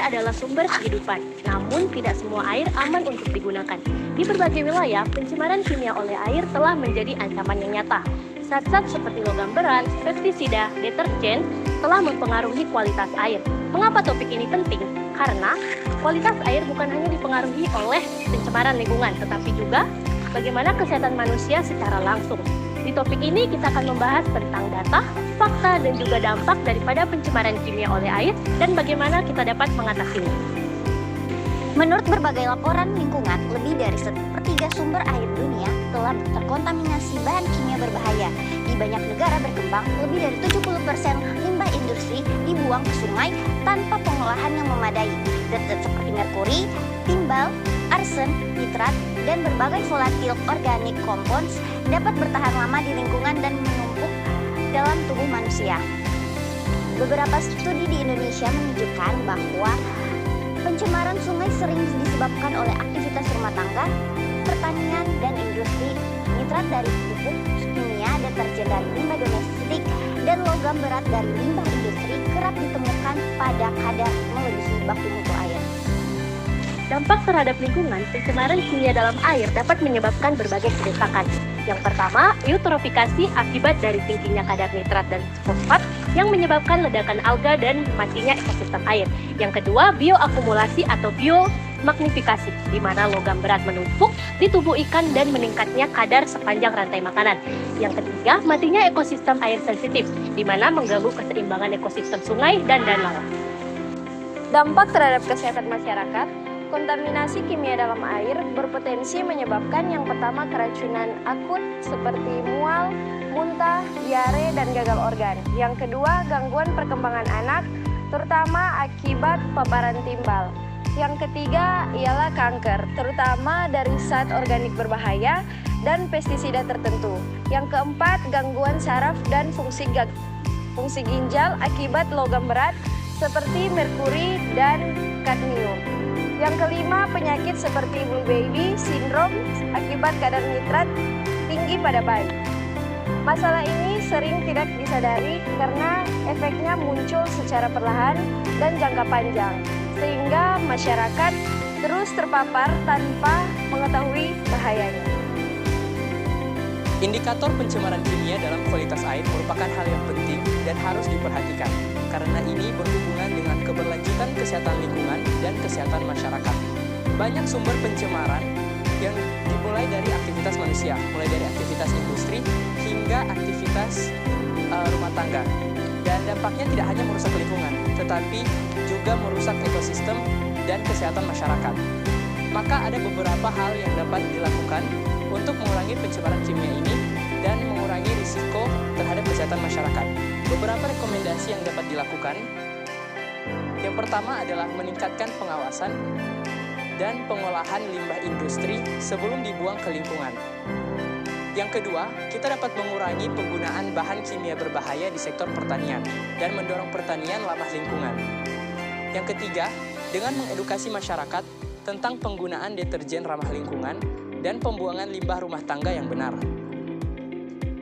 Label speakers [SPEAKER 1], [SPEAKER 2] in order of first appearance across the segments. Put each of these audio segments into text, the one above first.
[SPEAKER 1] adalah sumber kehidupan, namun tidak semua air aman untuk digunakan. Di berbagai wilayah, pencemaran kimia oleh air telah menjadi ancaman yang nyata. Zat-zat seperti logam berat, pestisida, deterjen telah mempengaruhi kualitas air. Mengapa topik ini penting? Karena kualitas air bukan hanya dipengaruhi oleh pencemaran lingkungan, tetapi juga bagaimana kesehatan manusia secara langsung. Di topik ini kita akan membahas tentang data, fakta, dan juga dampak daripada pencemaran kimia oleh air dan bagaimana kita dapat mengatasinya.
[SPEAKER 2] Menurut berbagai laporan lingkungan, lebih dari sepertiga sumber air dunia telah terkontaminasi bahan kimia berbahaya. Di banyak negara berkembang, lebih dari 70% limbah industri dibuang ke sungai tanpa pengolahan yang memadai. Zat-zat seperti merkuri, timbal, arsen, nitrat, dan berbagai volatil organik compounds dapat bertahan lama di lingkungan dan menumpuk dalam tubuh manusia. Beberapa studi di Indonesia menunjukkan bahwa pencemaran sungai sering disebabkan oleh aktivitas rumah tangga, pertanian, dan industri. Nitrat dari pupuk kimia, deterjen dari limbah domestik, dan logam berat dari limbah industri kerap ditemukan pada kadar melebihi baku mutu air.
[SPEAKER 1] Dampak terhadap lingkungan, pencemaran kimia dalam air dapat menyebabkan berbagai kerusakan. Yang pertama, eutrofikasi akibat dari tingginya kadar nitrat dan fosfat yang menyebabkan ledakan alga dan matinya ekosistem air. Yang kedua, bioakumulasi atau biomagnifikasi, di mana logam berat menumpuk di tubuh ikan dan meningkatnya kadar sepanjang rantai makanan. Yang ketiga, matinya ekosistem air sensitif, di mana mengganggu keseimbangan ekosistem sungai dan danau. Dampak terhadap kesehatan masyarakat. Kontaminasi kimia dalam air berpotensi menyebabkan yang pertama keracunan akut seperti mual, muntah, diare, dan gagal organ. Yang kedua, gangguan perkembangan anak, terutama akibat paparan timbal. Yang ketiga ialah kanker, terutama dari zat organik berbahaya dan pestisida tertentu. Yang keempat, gangguan saraf dan fungsi ginjal akibat logam berat seperti merkuri dan kadmium. Yang kelima, penyakit seperti blue baby syndrome akibat kadar nitrat tinggi pada bayi. Masalah ini sering tidak disadari karena efeknya muncul secara perlahan dan jangka panjang, sehingga masyarakat terus terpapar tanpa mengetahui bahayanya.
[SPEAKER 3] Indikator pencemaran kimia dalam kualitas air merupakan hal yang penting dan harus diperhatikan, karena ini berhubungan dengan keberlanjutan kesehatan lingkungan dan kesehatan masyarakat. Banyak sumber pencemaran yang dimulai dari aktivitas manusia, mulai dari aktivitas industri hingga aktivitas rumah tangga. Dan dampaknya tidak hanya merusak lingkungan, tetapi juga merusak ekosistem dan kesehatan masyarakat. Maka ada beberapa hal yang dapat dilakukan untuk mengurangi pencemaran kimia ini dan mengurangi risiko terhadap kesehatan masyarakat. Beberapa rekomendasi yang dapat dilakukan. Yang pertama adalah meningkatkan pengawasan dan pengolahan limbah industri sebelum dibuang ke lingkungan. Yang kedua, kita dapat mengurangi penggunaan bahan kimia berbahaya di sektor pertanian dan mendorong pertanian ramah lingkungan. Yang ketiga, dengan mengedukasi masyarakat tentang penggunaan deterjen ramah lingkungan dan pembuangan limbah rumah tangga yang benar.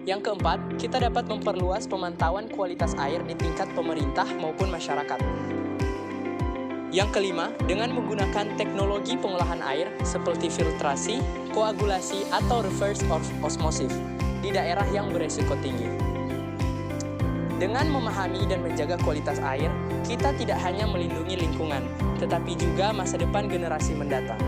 [SPEAKER 3] Yang keempat, kita dapat memperluas pemantauan kualitas air di tingkat pemerintah maupun masyarakat. Yang kelima, dengan menggunakan teknologi pengolahan air seperti filtrasi, koagulasi, atau reverse osmosis di daerah yang beresiko tinggi. Dengan memahami dan menjaga kualitas air, kita tidak hanya melindungi lingkungan, tetapi juga masa depan generasi mendatang.